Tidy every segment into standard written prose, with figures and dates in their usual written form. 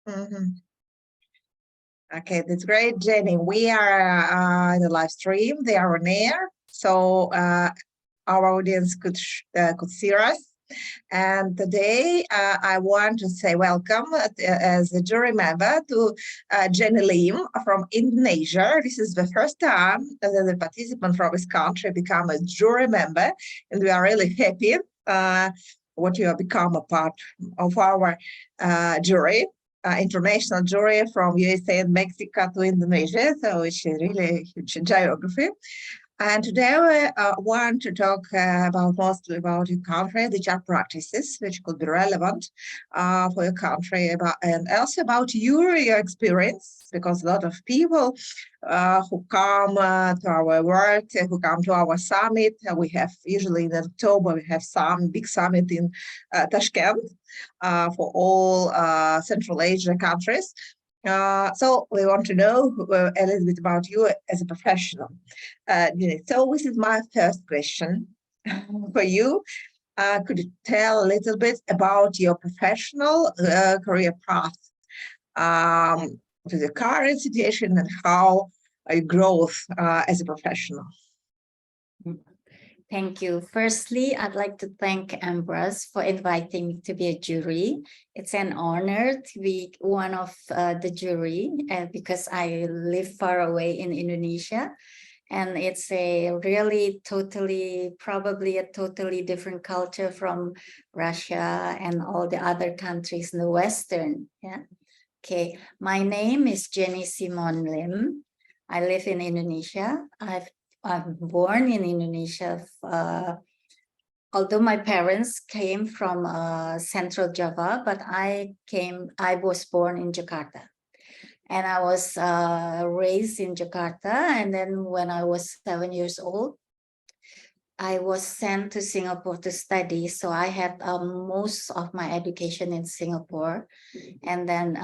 Mhm. Okay, that's great, Jenny. We are in the live stream. They are on air, so our audience could see us. And today I want to say welcome as a jury member to Jenie Lim from Indonesia. This is the first time that the participant from this country become a jury member, and we are really happy what you have become a part of our jury. International jury from USA and Mexico to Indonesia, so it's a really huge geography. And today we want to talk mostly about your country, the job practices, which could be relevant for your country, and also about your experience, because a lot of people who come to our work, who come to our summit, we have usually in October, we have some big summit in Tashkent for all Central Asia countries. So we want to know a little bit about you as a professional. So this is my first question for you. Could you tell a little bit about your professional career path, to the current situation and how you growth as a professional? Thank you. Firstly, I'd like to thank EMBRAS for inviting me to be a jury. It's an honor to be one of the jury because I live far away in Indonesia. And it's a really probably a totally different culture from Russia and all the other countries in the Western. Yeah. Okay. My name is Jenie Lim. I live in Indonesia. I'm born in Indonesia. Although my parents came from Central Java, but I was born in Jakarta. And I was raised in Jakarta. And then when I was 7 years old, I was sent to Singapore to study. So I had most of my education in Singapore. And then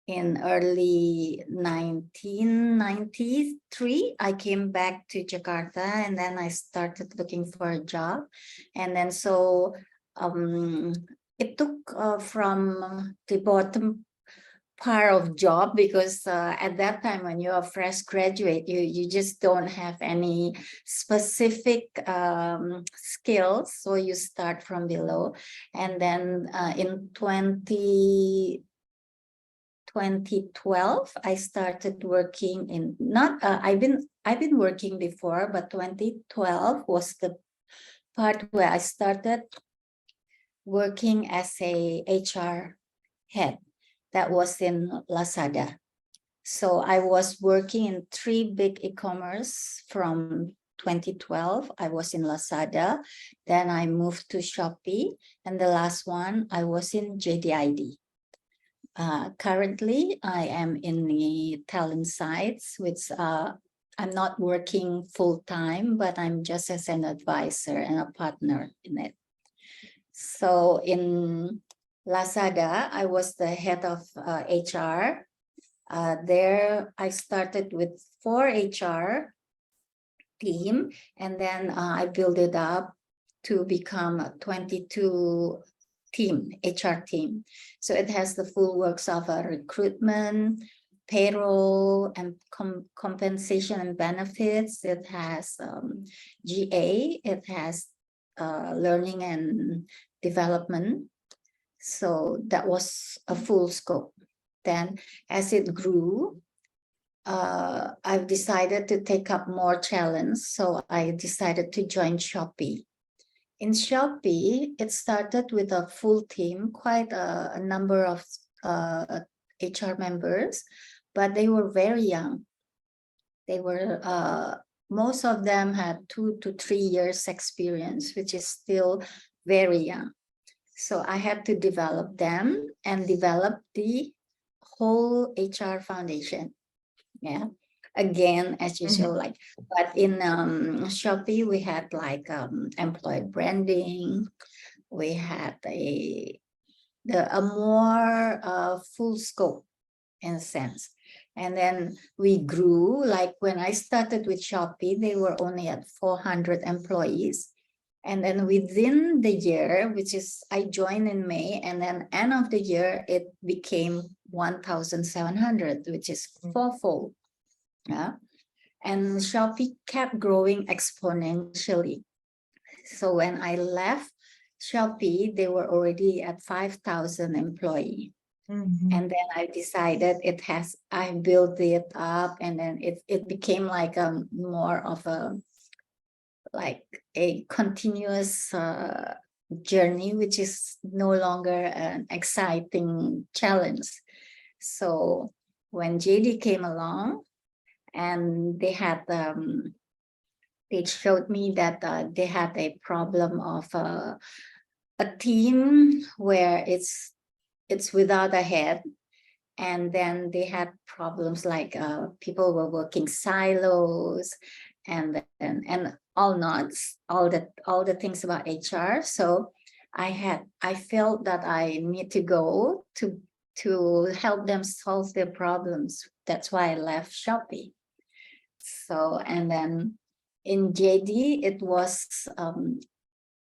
in early 1993, I came back to Jakarta, and then I started looking for a job. And then so it took from the bottom part of job, because at that time when you're a fresh graduate, you just don't have any specific skills, so you start from below. And then in 2012, I started working in I've been working before, but 2012 was the part where I started working as a HR head. That was in Lazada. So I was working in 3 big e-commerce from 2012. I was in Lazada. Then I moved to Shopee. And the last one, I was in JDID. Currently, I am in the Talentsights, which I'm not working full-time, but I'm just as an advisor and a partner in it. So in Lazada, I was the head of HR. There, I started with 4 HR team, and then I built it up to become a 22 team, HR team. So it has the full works of recruitment, payroll, and compensation and benefits. It has GA, it has learning and development. So that was a full scope. Then as it grew, I've decided to take up more challenge. So I decided to join Shopee. In Shopee, it started with a full team, quite a number of HR members, but they were very young. They were, most of them had 2 to 3 years experience, which is still very young. So I had to develop them and develop the whole HR foundation. Yeah. Again, as usual, like, but in Shopee, we had like employee branding. We had a more full scope in a sense. And then we grew, like when I started with Shopee, they were only at 400 employees. And then within the year, which is I joined in May, and then end of the year, it became 1,700, which is fourfold. Yeah. And Shopee kept growing exponentially. So when I left Shopee, they were already at 5,000 employees. And then I decided I built it up, and then it became like more of a continuous journey, which is no longer an exciting challenge. So when JD came along, and they showed me that they had a problem of a team where it's without a head. And then they had problems like people were working silos and all the things about HR. So I felt that I need to go to help them solve their problems. That's why I left Shopee. So, and then in JD, it was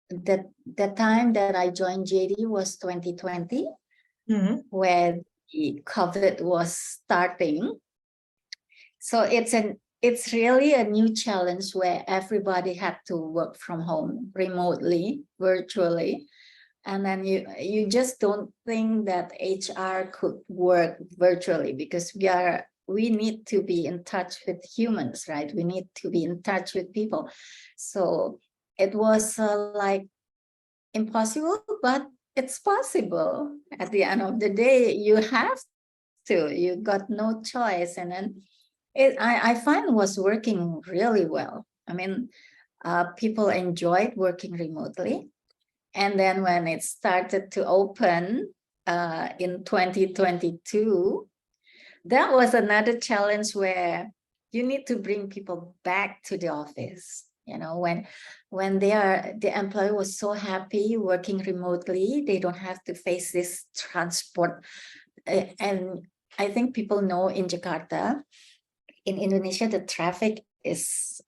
the time that I joined JD was 2020, where the COVID was starting. So it's really a new challenge where everybody had to work from home remotely, virtually. And then you just don't think that HR could work virtually, because we need to be in touch with humans, right? We need to be in touch with people. So it was like impossible, but it's possible. At the end of the day, you got no choice. And then I find was working really well. I mean, people enjoyed working remotely. And then when it started to open in 2022, that was another challenge where you need to bring people back to the office. When the employee was so happy working remotely, they don't have to face this transport. And I think people know in Jakarta, in Indonesia, the traffic is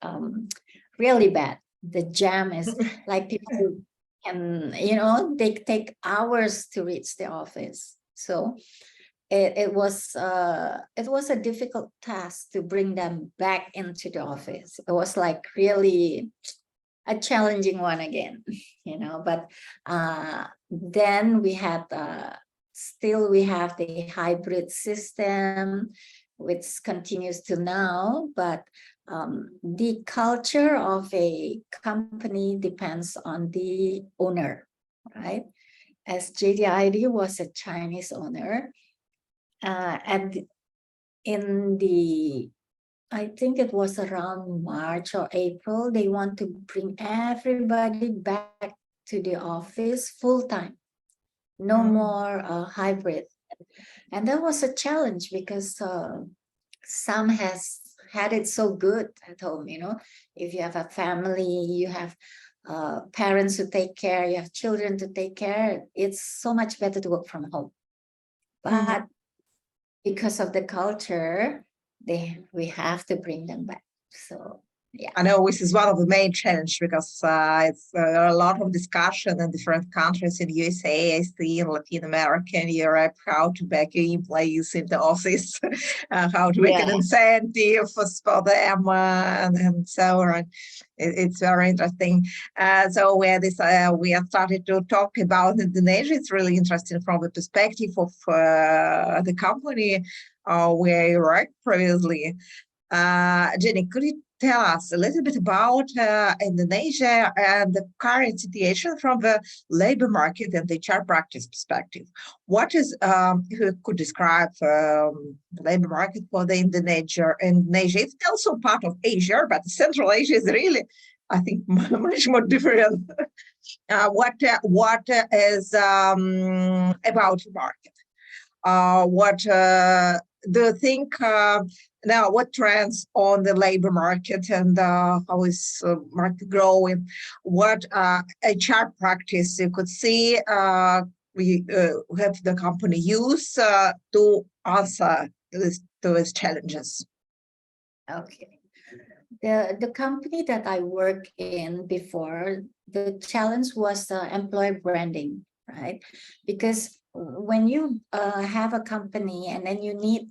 really bad. The jam is like people can, they take hours to reach the office. So it was a difficult task to bring them back into the office. It was like really a challenging one again, but then we had still we have the hybrid system, which continues to now, but the culture of a company depends on the owner, right? As JDID was a Chinese owner, and I think it was around March or April, they want to bring everybody back to the office full time. No more hybrid. And that was a challenge because some has had it so good at home, if you have a family, you have parents to take care, you have children to take care, it's so much better to work from home. But because of the culture, we have to bring them back. So yeah, I know this is one of the main challenges because it's a lot of discussion in different countries in USA, I see in Latin America and Europe, how to back employees in the office, how to make an incentive for them, and so on. It's very interesting. So we have started to talk about Indonesia. It's really interesting from the perspective of the company where you worked previously. Jenny, could you tell us a little bit about Indonesia and the current situation from the labor market and the HR practice perspective? What is, if you could describe the labor market for the Indonesia? It's also part of Asia, but Central Asia is really, I think, much more different. What is about the market? What do you think now? What trends on the labor market and how is market growing? What HR practice you could see we have the company use to answer those challenges? Okay. The company that I worked in before, the challenge was employer branding, right? Because when you have a company and then you need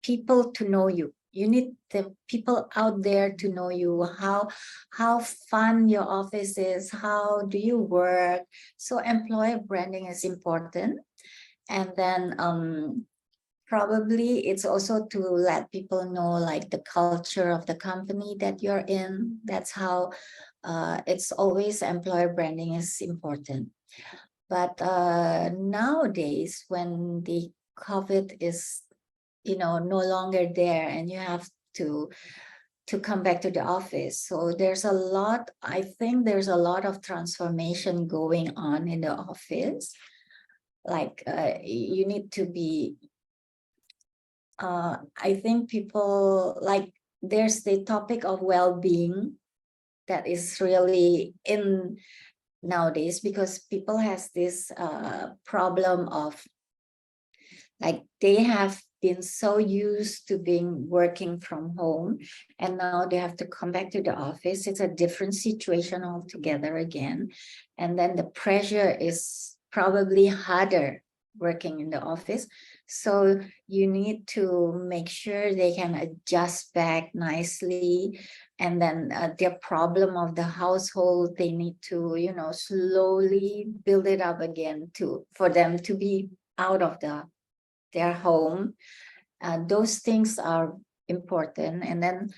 people to know you, you need the people out there to know you, how fun your office is, how do you work. So employer branding is important. And then probably it's also to let people know like the culture of the company that you're in. That's how it's always employer branding is important. But nowadays, when the COVID is, no longer there, and you have to come back to the office, so there's a lot. I think there's a lot of transformation going on in the office. Like you need to be. I think people like there's the topic of well-being that is really in nowadays, because people has this problem of like they have been so used to being working from home, and now they have to come back to the office. It's a different situation altogether again. And then the pressure is probably harder working in the office. So you need to make sure they can adjust back nicely. And then their problem of the household, they need to, slowly build it up again for them to be out of their home. Those things are important. And then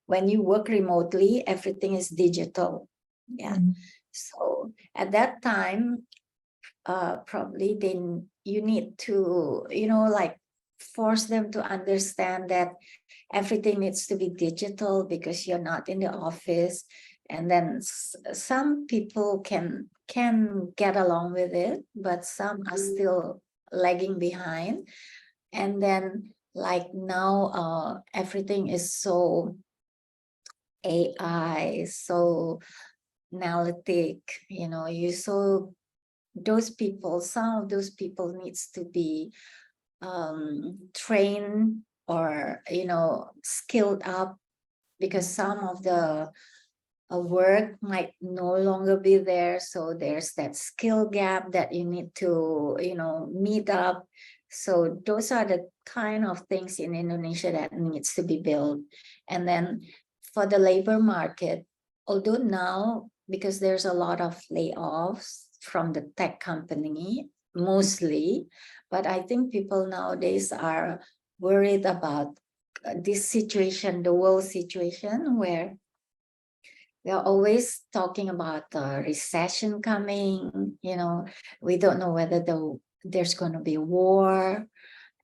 when you work remotely, everything is digital. Yeah. So at that time, probably then you need to, like force them to understand that everything needs to be digital because you're not in the office. And then some people can get along with it, but some are still lagging behind. And then like now everything is so AI, so analytic, some of those people needs to be trained or skilled up, because some of the work might no longer be there. So there's that skill gap that you need to meet up. So those are the kind of things in Indonesia that needs to be built. And then for the labor market, although now, because there's a lot of layoffs from the tech company mostly, but I think people nowadays are worried about this situation, the world situation, where we are always talking about the recession coming. We don't know whether there's going to be a war.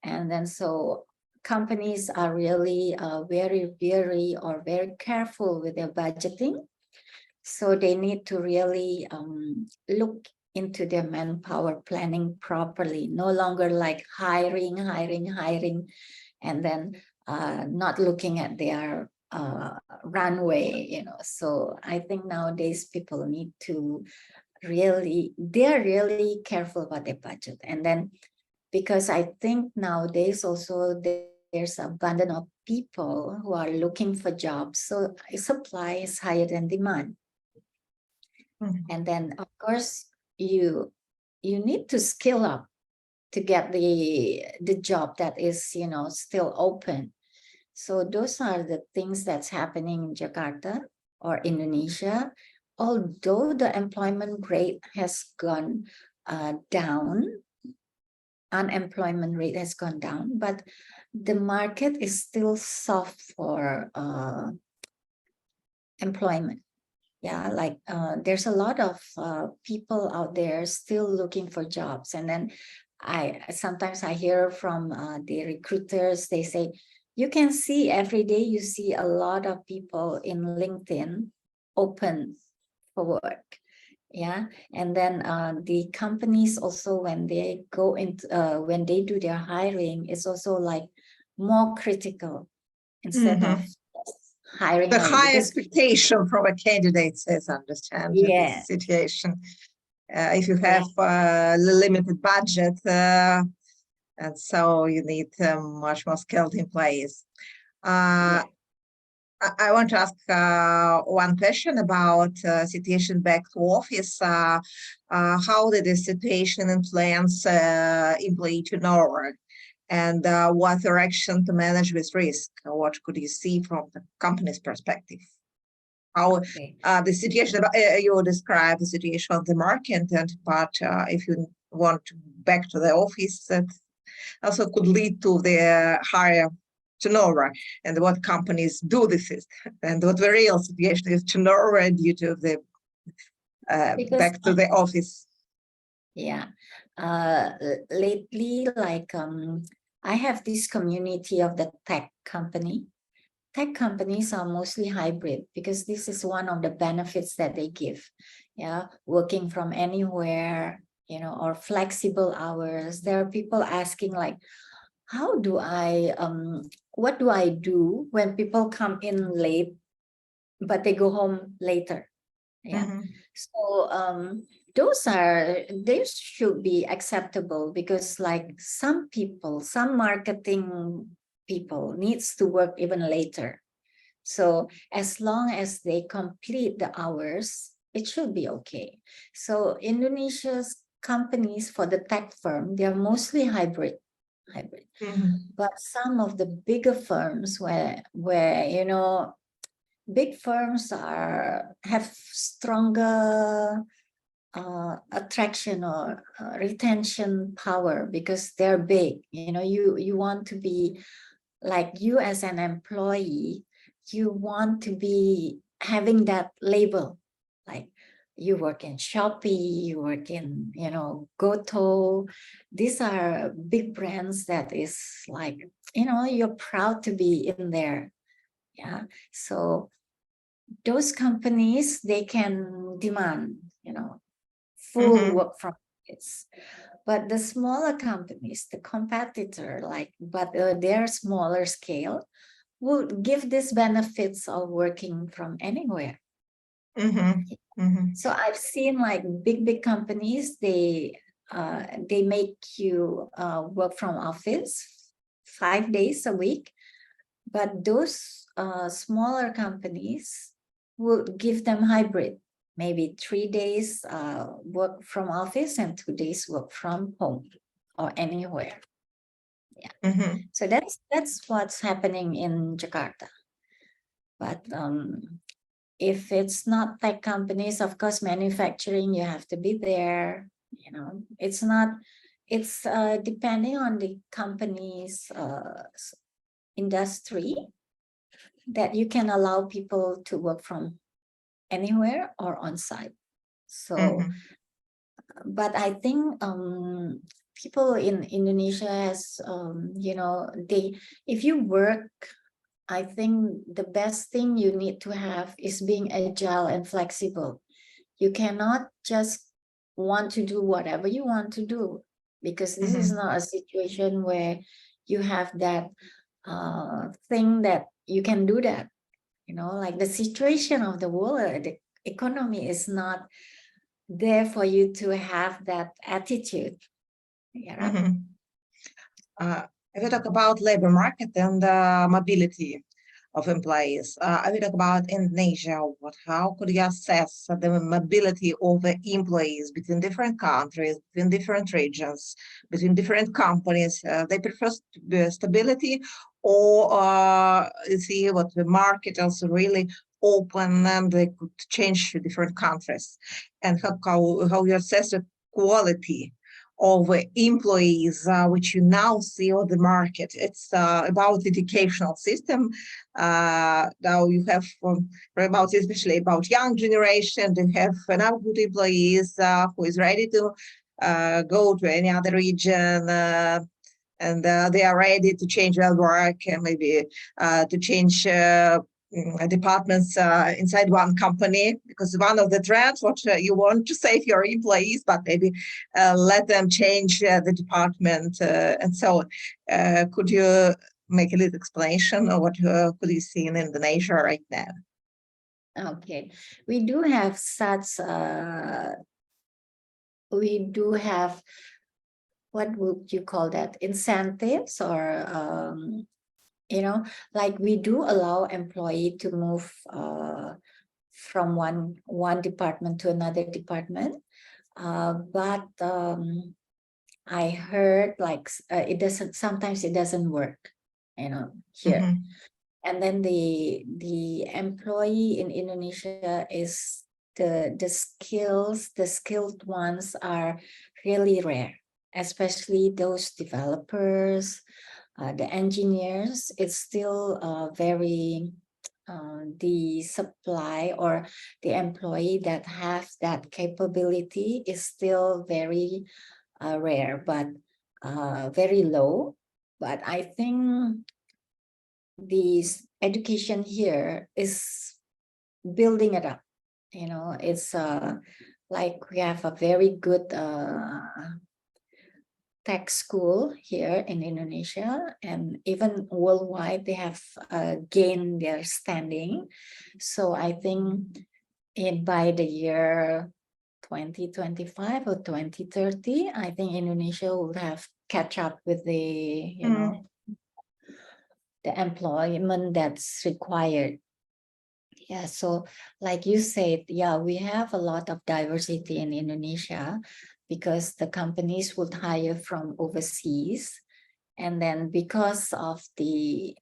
And then so companies are really very wary or very careful with their budgeting. So they need to really look into their manpower planning properly, no longer like hiring, and then not looking at their runway, So I think nowadays people need to they're really careful about their budget. And then because I think nowadays also there's abundance of people who are looking for jobs, so supply is higher than demand. And then of course you need to skill up to get the job that is still open. So those are the things that's happening in Jakarta or Indonesia. Although the employment rate has gone down, unemployment rate has gone down, but the market is still soft for employment. Yeah, like there's a lot of people out there still looking for jobs. And then sometimes I hear from the recruiters, they say, you can see every day, you see a lot of people in LinkedIn open for work. Yeah. And then the companies also, when they go into, when they do their hiring, it's also like more critical instead of hiring. The high expectation from a candidate is understand this situation. If you have limited budget, and so you need much more skilled employees. I want to ask one question about situation back to office. How did the situation influence employee turnover? And what direction to manage with risk? What could you see from the company's perspective? How Okay. the situation, you describe the situation of the market, but if you want to back to the office, that also could lead to the higher turnover, and what companies do this is, and what the real situation is turnover due to the Because back to the office. yeah, lately, like I have this community of the tech company. Tech companies are mostly hybrid because this is one of the benefits that they give. Yeah, working from anywhere, you know, or flexible hours. There are people asking like, how do I what do I do when people come in late but they go home later? Yeah. Mhm. So they should be acceptable, because like some people, some marketing people needs to work even later. So as long as they complete the hours, it should be okay. So Indonesia's companies for the tech firm, they are mostly hybrid. Mhm. But some of the bigger firms where you know, big firms have stronger attraction or retention power because they're big. You know, you want to be like, you as an employee, you want to be having that label, like you work in Shopee, you work in, you know, Goto. These are big brands that is like, you know, you're proud to be in there. Yeah. So those companies, they can demand, you know, full Mhm. work from office. But the smaller companies, the competitor, like, but they're smaller scale, will give these benefits of working from anywhere. Mhm. Mhm. So I've seen like big companies, they make you work from office 5 days a week, but those smaller companies would give them hybrid, maybe 3 days work from office and 2 days work from home or anywhere. Yeah. Mhm. So that's what's happening in Jakarta. But if it's not tech companies, of course, manufacturing, you have to be there. You know, it's not, it's depending on the company's industry, that you can allow people to work from anywhere or on site. So, Mhm. but I think people in Indonesia has, you know, if you work, I think the best thing you need to have is being agile and flexible. You cannot just want to do whatever you want to do, because this is Mhm. not a situation where you have that thing that you can do that. You know, like the situation of the world, the economy is not there for you to have that attitude. Yeah. Mhm. If we talk about labor market and mobility of employees, I will talk about Indonesia. How could you assess the mobility of the employees between different countries, between different regions, between different companies? They prefer stability, or you see what the market also really open and they could change to different countries, and how you assess the quality of employees, which you now see on the market. It's about the educational system. Now you have about, especially about young generation, they have now good employees who is ready to go to any other region. And they are ready to change their work and maybe to change departments inside one company, because one of the trends, what you want to save your employees, but maybe let them change the department and so on. Could you make a little explanation of what could you see in Indonesia right now? Okay. We do have such, we do have, what would you call that? Incentives or like we do allow employee to move from one department to another department, but I heard like sometimes it doesn't work, here. And then the employee in Indonesia is the skilled ones are really rare, especially those developers, the engineers. It's still very the supply or the employee that have that capability is still very rare, but very low. But I think this education here is building it up. It's like we have a very good tech school here in Indonesia, and even worldwide they have gained their standing. So I think by the year 2025 or 2030, I think Indonesia will have catch up with the the employment that's required. Yeah, so like you said, yeah, we have a lot of diversity in Indonesia because the companies would hire from overseas. And then because of the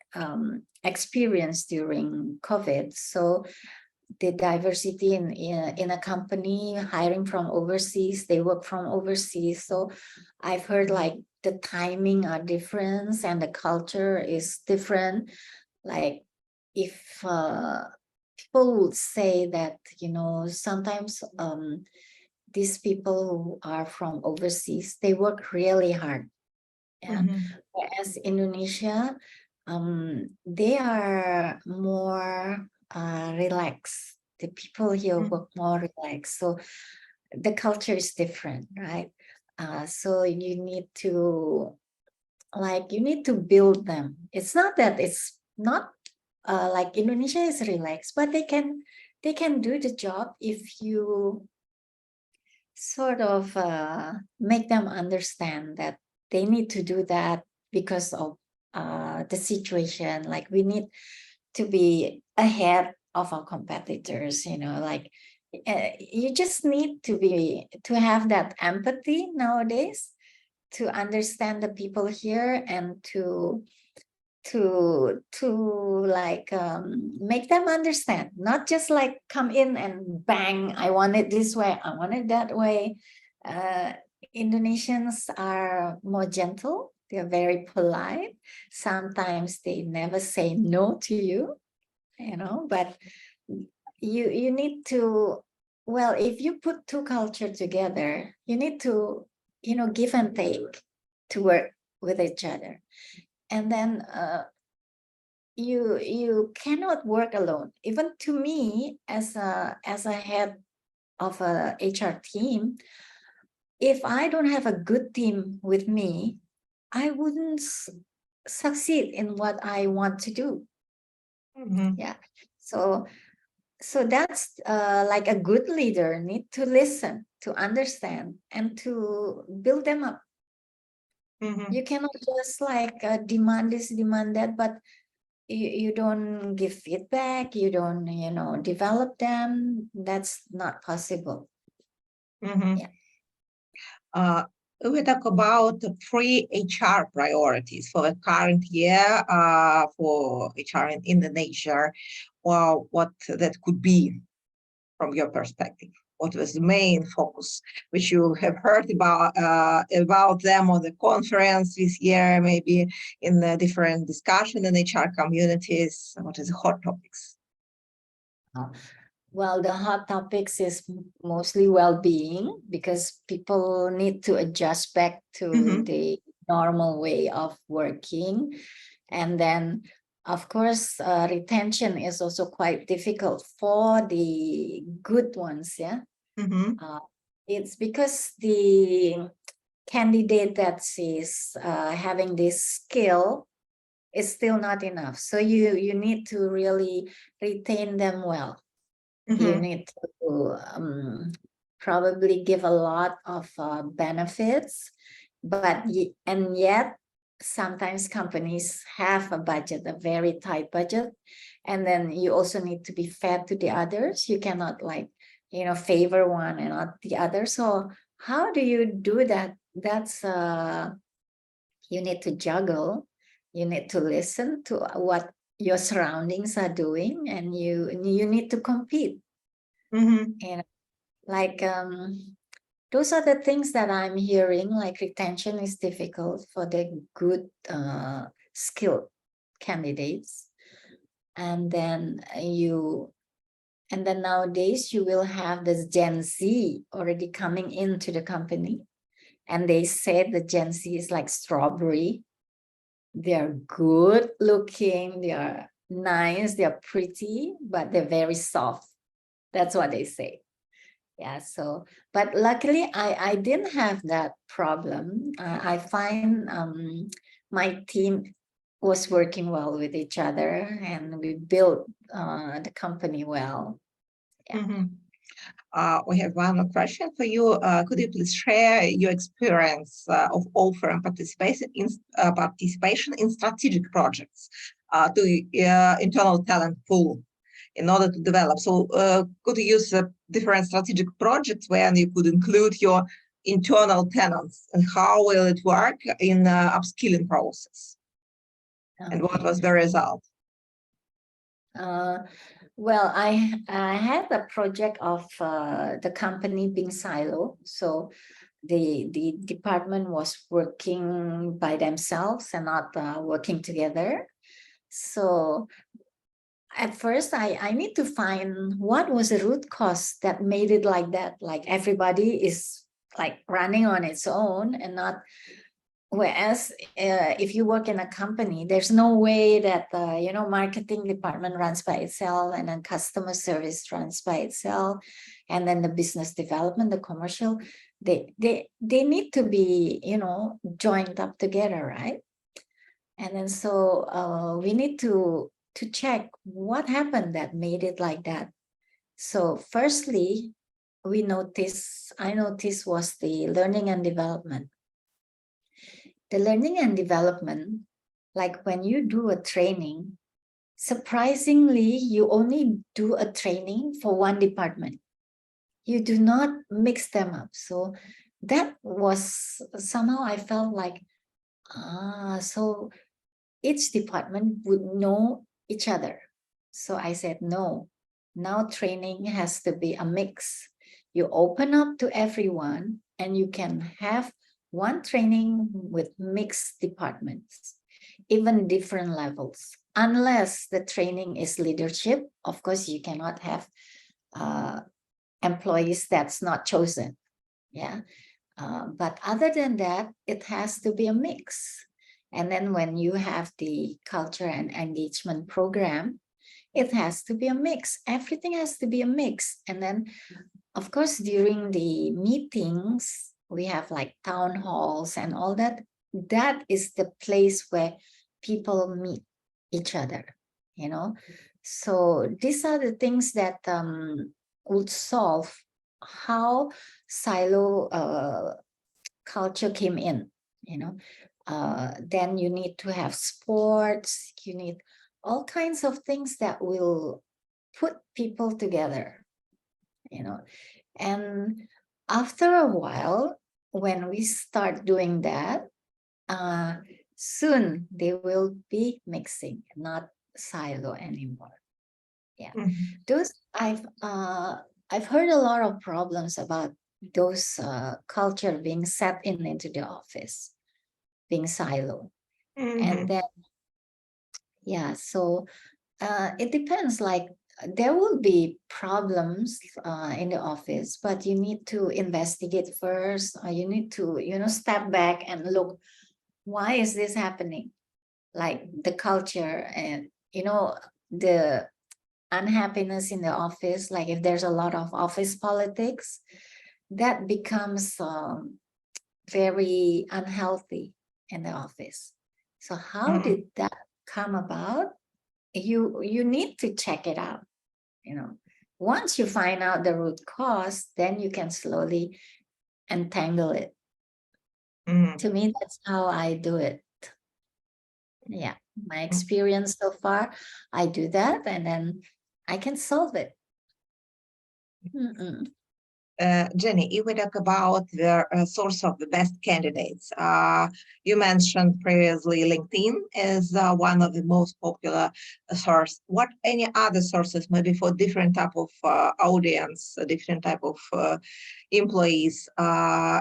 experience during COVID, so the diversity in a company hiring from overseas, they work from overseas. So I've heard like the timing are different and the culture is different. Like if people would say that, sometimes these people who are from overseas, they work really hard. Yeah. Whereas Indonesia, they are more relaxed. The people here work more relaxed. So the culture is different, right? So you need to build them. It's not that it's not like Indonesia is relaxed, but they can do the job if you sort of make them understand that they need to do that because of the situation. Like we need to be ahead of our competitors, like you just need to have that empathy nowadays to understand the people here and to like make them understand, not just like come in and bang, I want it this way, I want it that way. Indonesians are more gentle, they're very polite, sometimes they never say no to you, but you need to, well, if you put two cultures together, you need to give and take to work with each other. And then you cannot work alone. Even to me, as a head of a HR team, if I don't have a good team with me, I wouldn't succeed in what I want to do. Yeah. So that's like a good leader need to listen, to understand, and to build them up. You cannot just like demand this, demand that, but you don't give feedback, you don't, develop them. That's not possible. Yeah. We talk about the 3 HR priorities for the current year for HR in Indonesia. Well, what that could be from your perspective? What was the main focus, which you have heard about them on the conference this year, maybe in the different discussion in HR communities? What is the hot topics? Well, the hot topics is mostly well-being, because people need to adjust back to the normal way of working. And then, of course, retention is also quite difficult for the good ones. Yeah. It's because the candidate that is having this skill is still not enough. So you need to really retain them well. You need to probably give a lot of benefits, and yet sometimes companies have a budget, a very tight budget, and then you also need to be fair to the others. You cannot like, favor one and not the other. So how do you do that? That's you need to juggle. You need to listen to what your surroundings are doing, and you need to compete. And like those are the things that I'm hearing, like retention is difficult for the good skilled candidates. And then nowadays you will have this Gen Z already coming into the company. And they said the Gen Z is like strawberry. They're good looking, they are nice, they're pretty, but they're very soft. That's what they say. Yeah, so, but luckily I didn't have that problem. I find my team was working well with each other, and we built the company well. Yeah. We have one more question for you. Could you please share your experience of offering participation in strategic projects to internal talent pool in order to develop? So could you use different strategic projects where you could include your internal talents, and how will it work in the upskilling process? And what was the result? Well, I had a project of the company being silo. So the department was working by themselves and not working together. So at first I need to find what was the root cause that made it like that. Like everybody is like running on its own and not. Whereas if you work in a company, there's no way that marketing department runs by itself, and then customer service runs by itself, and then the business development, the commercial, they need to be joined up together, right? And then so we need to check what happened that made it like that. So firstly, I noticed was the learning and development. The learning and development, like when you do a training, surprisingly, you only do a training for one department. You do not mix them up. So that was somehow I felt like, so each department would know each other. So I said, no, now training has to be a mix. You open up to everyone, and you can have one training with mixed departments, even different levels. Unless the training is leadership, of course, you cannot have employees that's not chosen. Yeah. But other than that, it has to be a mix. And then when you have the culture and engagement program, it has to be a mix. Everything has to be a mix. And then, of course, during the meetings, we have like town halls and all that. That is the place where people meet each other, So these are the things that would solve how silo culture came in, Then you need to have sports, you need all kinds of things that will put people together, And after a while, when we start doing that, soon they will be mixing, not silo anymore. Yeah, those I've heard a lot of problems about those culture being set into the office, being silo, and then so it depends. Like there will be problems in the office, but you need to investigate first. You need to step back and look, why is this happening? Like the culture and the unhappiness in the office. Like if there's a lot of office politics, that becomes very unhealthy in the office. So how did that come about? You need to check it out. Once you find out the root cause, then you can slowly untangle it. To me, that's how I do it. Yeah, my experience so far, I do that and then I can solve it. Jenny, if we talk about the source of the best candidates, you mentioned previously LinkedIn is one of the most popular source. What any other sources, maybe for different type of audience, different type of employees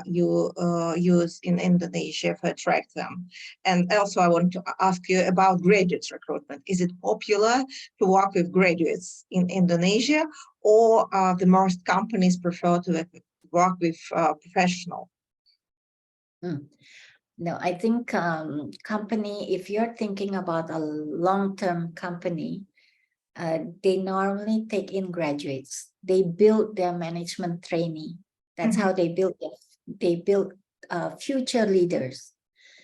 you use in Indonesia to attract them? And also I want to ask you about graduates recruitment. Is it popular to work with graduates in Indonesia, or the most companies prefer to work with professional? No, I think company, if you're thinking about a long-term company, they normally take in graduates. They build their management trainee. That's how they build it. They build future leaders,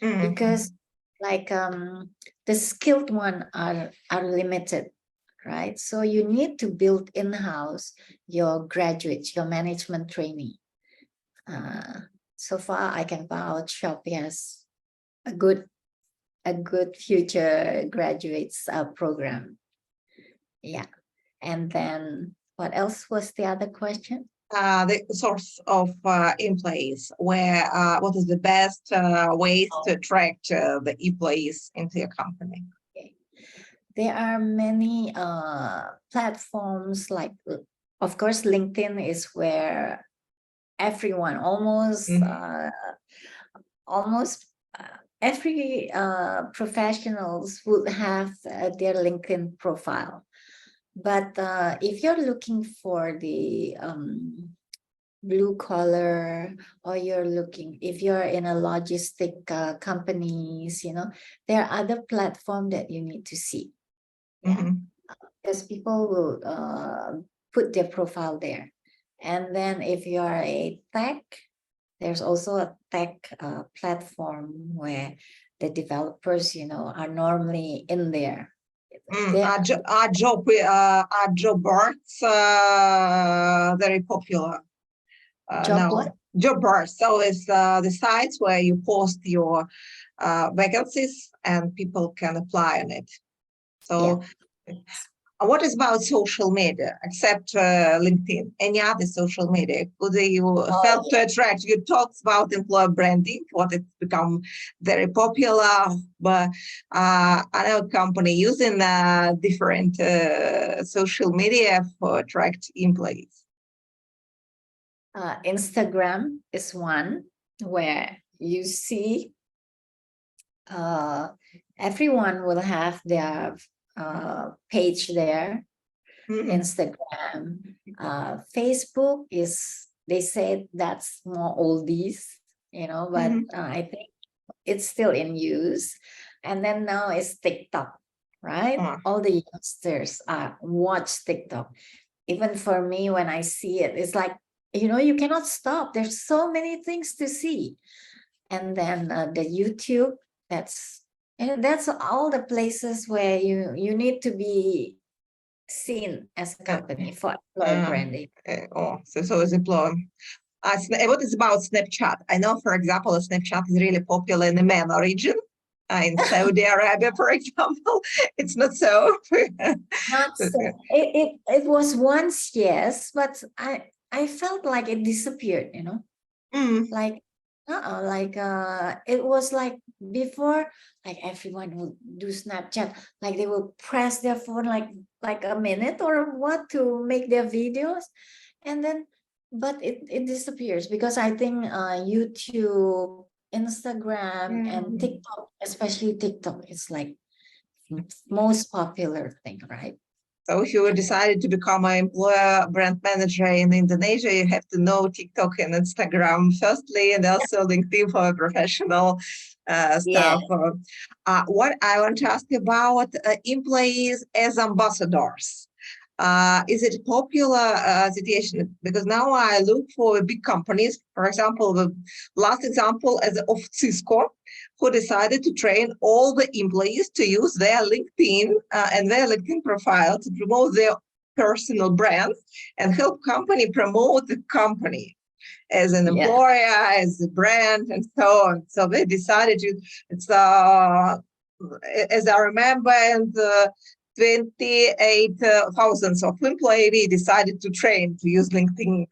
because like the skilled one are limited, right? So you need to build in-house your graduates, your management trainee. So far, I can vouch Shopee has a good future graduates program. Yeah, and then what else was the other question? The source of employees, where what is the best ways to attract the employees into your company? Okay. There are many platforms, like, of course, LinkedIn is where everyone, almost every professionals would have their LinkedIn profile. But if you're looking for the blue collar, or if you're in a logistic companies, there are other platforms that you need to see. Yeah, because people will put their profile there. And then if you are a tech, there's also a tech platform where the developers, are normally in there. Are job boards very popular now? What? Job boards. So it's the sites where you post your vacancies and people can apply on it. So what is about social media except LinkedIn? Any other social media? Could you help to attract? You talked about employer branding, what it's become very popular, but another company using different social media for attract employees. Instagram is one where you see everyone will have their page there. Instagram, Facebook is, they say that's more oldies, but I think it's still in use. And then now it's TikTok, right? All the youngsters watch TikTok. Even for me, when I see it, it's like, you cannot stop. There's so many things to see. And then the YouTube, that's all the places where you need to be seen as a company for employer branding. So it's employer. What is about Snapchat? I know, for example, Snapchat is really popular in the MENA region. In Saudi Arabia, for example, it's not so. Not so. It was once, yes, but I felt like it disappeared, like it was like before, like everyone would do Snapchat, like they will press their phone like a minute or what to make their videos, and then but it disappears, because I think YouTube, Instagram, and TikTok, especially TikTok, is like most popular thing, right? So if you decided to become an employer brand manager in Indonesia, you have to know TikTok and Instagram firstly, and also LinkedIn for professional stuff. What I want to ask you about employees as ambassadors. Is it a popular situation? Because now I look for big companies. For example, the last example is of Cisco, who decided to train all the employees to use their LinkedIn and their LinkedIn profile to promote their personal brands and help company promote the company as an employer, as a brand, and so on. So they decided to, it's as I remember, and 28,000 of employees we decided to train to use LinkedIn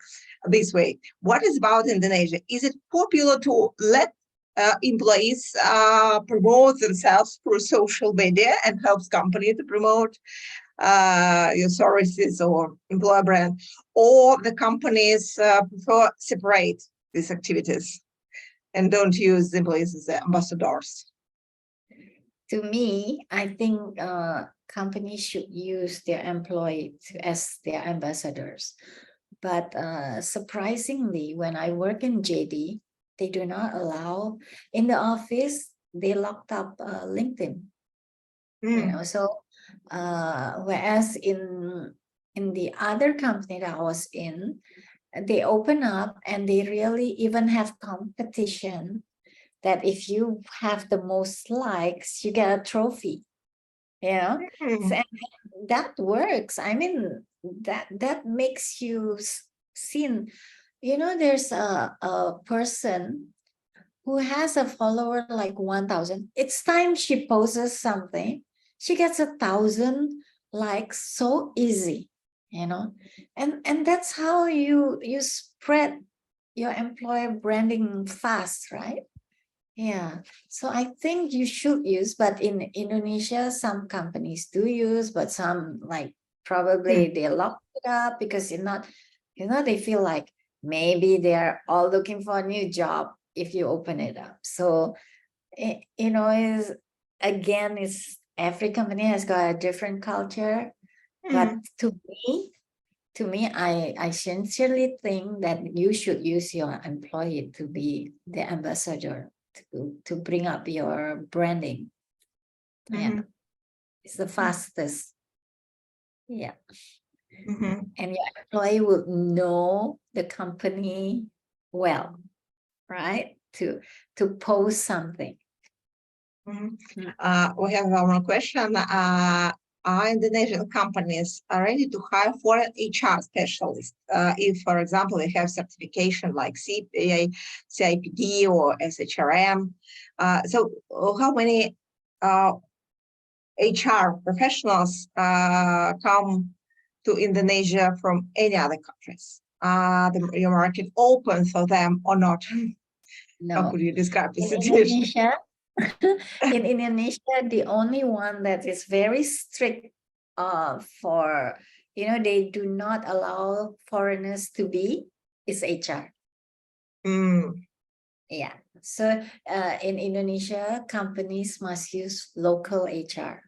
this way. What is about Indonesia? Is it popular to let employees promote themselves through social media and helps company to promote your services or employer brand, or the companies prefer separate these activities and don't use employees as ambassadors? To me, I think companies should use their employees as their ambassadors. But surprisingly, when I work in JD, they do not allow, in the office, they locked up LinkedIn. You know, so whereas in the other company that I was in, they open up and they really even have competition that if you have the most likes, you get a trophy. You know, and that works. I mean, that makes you seen. You know, there's a person who has a follower like 1,000. It's time she posts something, she gets 1,000 likes so easy, you know, and that's how you spread your employer branding fast, right? Yeah, so I think you should use, but in Indonesia, some companies do use, but some like probably they lock it up because you're not, you know, they feel like maybe they're all looking for a new job if you open it up. So, you know, is again, is every company has got a different culture, but to me, I sincerely think that you should use your employee to be the ambassador to bring up your branding. Yeah, it's the fastest. Yeah. And your employee will know the company well, right? To post something. We have one more question. Are Indonesian companies are ready to hire foreign HR specialists if, for example, they have certification like CPA, CIPD, or SHRM? So, how many HR professionals come to Indonesia from any other countries? Your market open for them or not? No. How could you describe the In situation? Indonesia, in Indonesia, the only one that is very strict for, you know, they do not allow foreigners to be is HR. Yeah. So in Indonesia, companies must use local HR.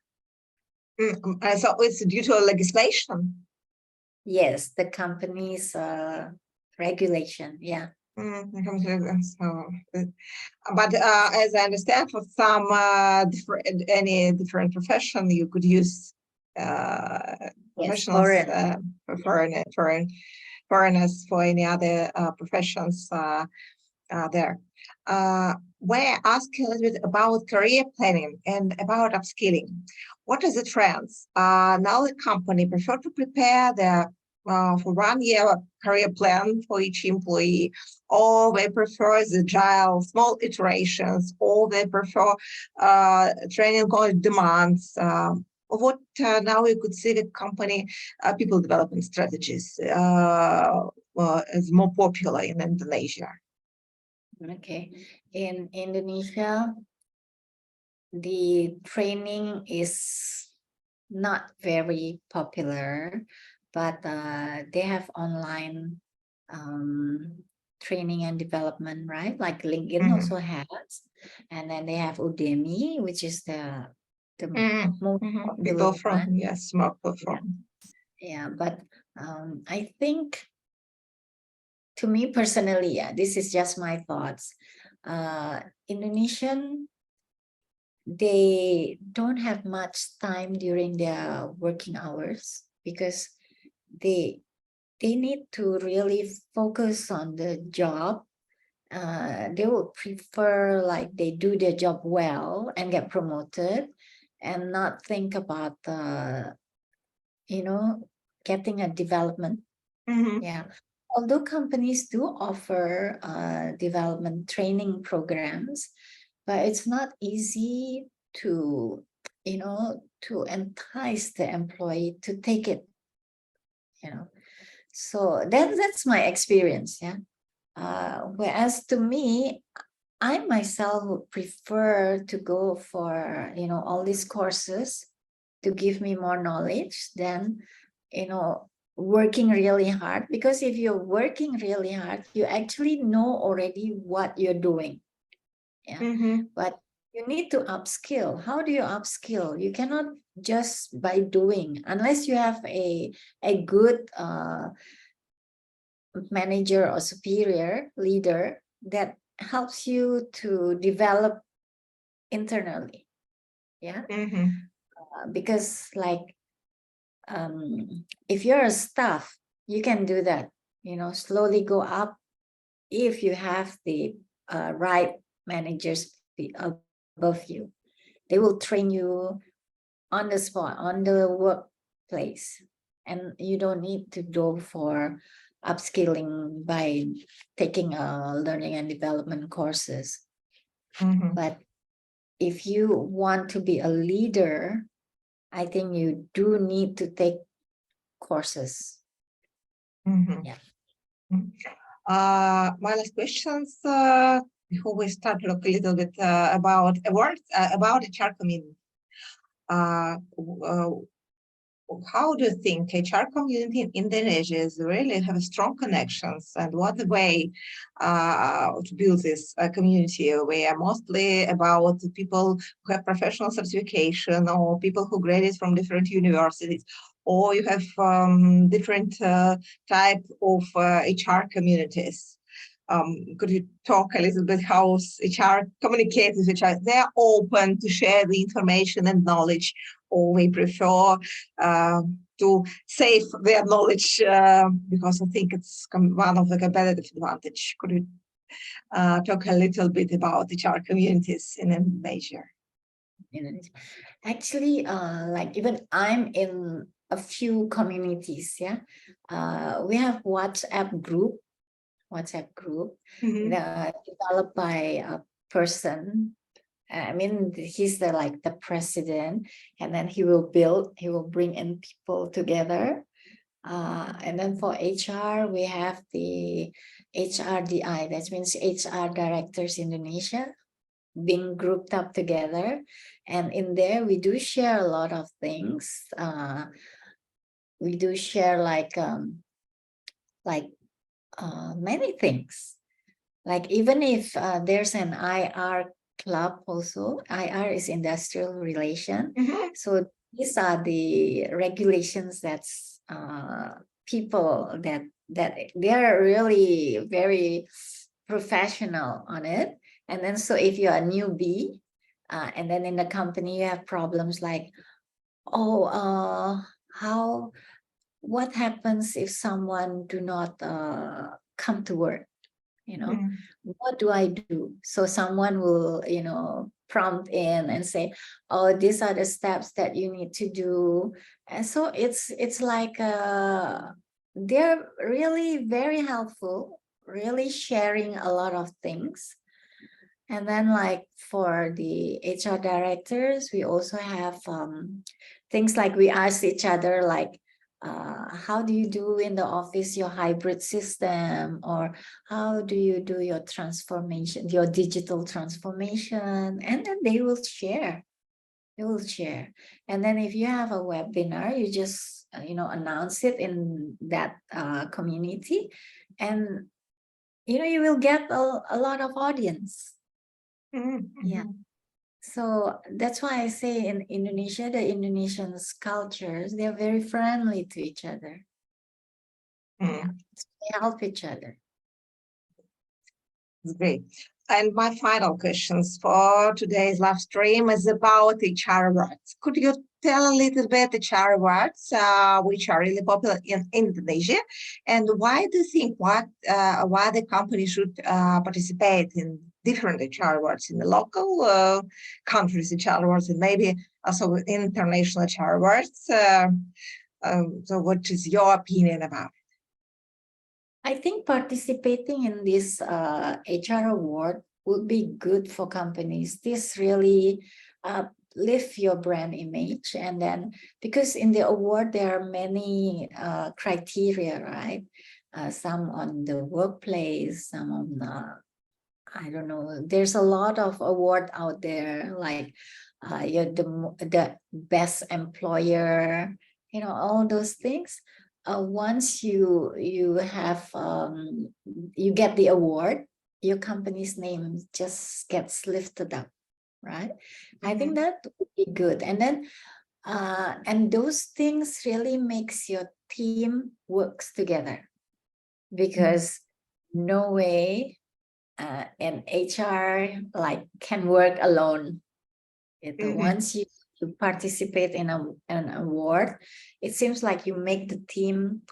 So it's due to legislation. Yes, the company's regulation. Yeah. So, but as I understand, for some any different profession, you could use professionals for foreigners for any other professions there. Where I ask a little bit about career planning and about upskilling. What are the trends? Now the company prefer to prepare their for 1 year career plan for each employee, or they prefer the agile small iterations, or they prefer training on demands. What now we could see the company people development strategies is more popular in Indonesia. Okay. In Indonesia, the training is not very popular, but they have online training and development, right? Like LinkedIn also has, and then they have Udemy, which is the most popular one. Yes, more platform. Yeah, but I think, to me personally, yeah, this is just my thoughts. Indonesian, they don't have much time during their working hours because they need to really focus on the job. They would prefer like they do their job well and get promoted and not think about you know, getting a development. Yeah. Although companies do offer development training programs, but it's not easy to, to entice the employee to take it, So that's my experience, yeah. Whereas to me, I myself would prefer to go for, all these courses to give me more knowledge than, working really hard. Because if you're working really hard, you actually know already what you're doing. Yeah. But you need to upskill. How do you upskill? You cannot just by doing, unless you have a good manager or superior leader that helps you to develop internally. Yeah. Because like if you're a staff, you can do that, slowly go up if you have the right managers above you. They will train you on the spot, on the workplace, and you don't need to go for upskilling by taking learning and development courses. But if you want to be a leader, I think you do need to take courses. Yeah. My last questions before we start to look a little bit about awards, about HR community. How do you think HR community in Indonesia really have strong connections, and what the way to build this community where mostly about people who have professional certification or people who graduate from different universities, or you have different type of HR communities? Could you talk a little bit how HR communicates with each other? They're open to share the information and knowledge, or we prefer to save their knowledge because I think it's one of the competitive advantage. Could you talk a little bit about HR communities in Indonesia? Actually, like even I'm in a few communities. Yeah, we have WhatsApp group developed by a person. I mean, he's the president, and then he will bring in people together. And then for HR, we have the HRDI, that means HR Directors Indonesia, being grouped up together. And in there, we do share a lot of things. We do share many things. Like even if there's an IR club also, IR is industrial relation. So these are the regulations that's people that they're really very professional on it. And then so if you're a newbie, and then in the company you have problems like, what happens if someone do not come to work? What do I do? So someone will, prompt in and say, oh, these are the steps that you need to do. And so it's like they're really very helpful, really sharing a lot of things. And then like for the HR directors, we also have things like we ask each other like, how do you do in the office your hybrid system, or how do you do your transformation, your digital transformation? And then they will share. And then if you have a webinar, you just announce it in that community, and you will get a lot of audience. Yeah. So that's why I say in Indonesia, the Indonesians' cultures, they're very friendly to each other. Yeah. So they help each other. That's great. And my final questions for today's live stream is about HR awards. Could you tell a little bit HR awards, which are really popular in Indonesia, and why do you think why the company should participate in different HR awards, in the local countries HR awards, and maybe also international HR awards? So what is your opinion about it? I think participating in this HR award would be good for companies. This really lift your brand image. And then, because in the award, there are many criteria, right? Some on the workplace, some on I don't know. There's a lot of award out there, like you're the best employer, all those things. Once you have you get the award, your company's name just gets lifted up, right? I think that would be good. And then and those things really makes your team works together, because no way and HR like can work alone. Once you participate in an award, it seems like you make the team,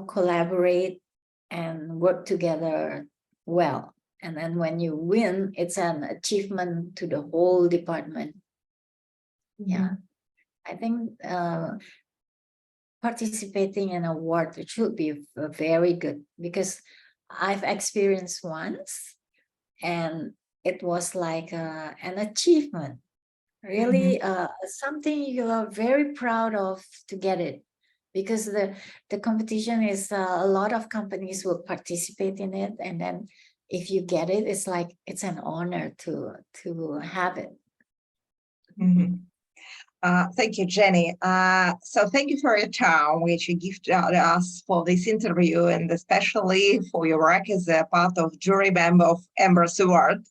collaborate and work together well. And then when you win, it's an achievement to the whole department. Yeah, I think participating in an award, it should be very good, because I've experienced once, and it was like an achievement, really something you are very proud of to get it, because the competition is a lot of companies will participate in it, and then if you get it, it's like it's an honor to have it. Thank you, Jenny. So thank you for your time, which you gifted us for this interview, and especially for your work as a part of jury member of EMBRAS Award.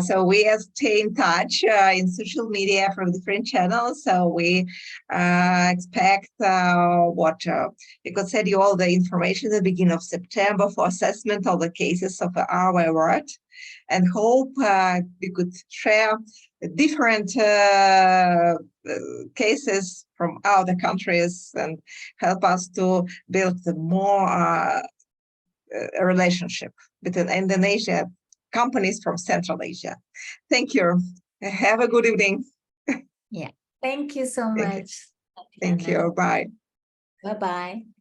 So we stay in touch in social media from different channels. So we expect what you could send you all the information at the beginning of September for assessment of the cases of our award, and hope we could share different cases from other countries and help us to build more a relationship between Indonesia companies from Central Asia. Thank you. Have a good evening. Yeah. Thank you so much. Thank you. Bye. Bye-bye.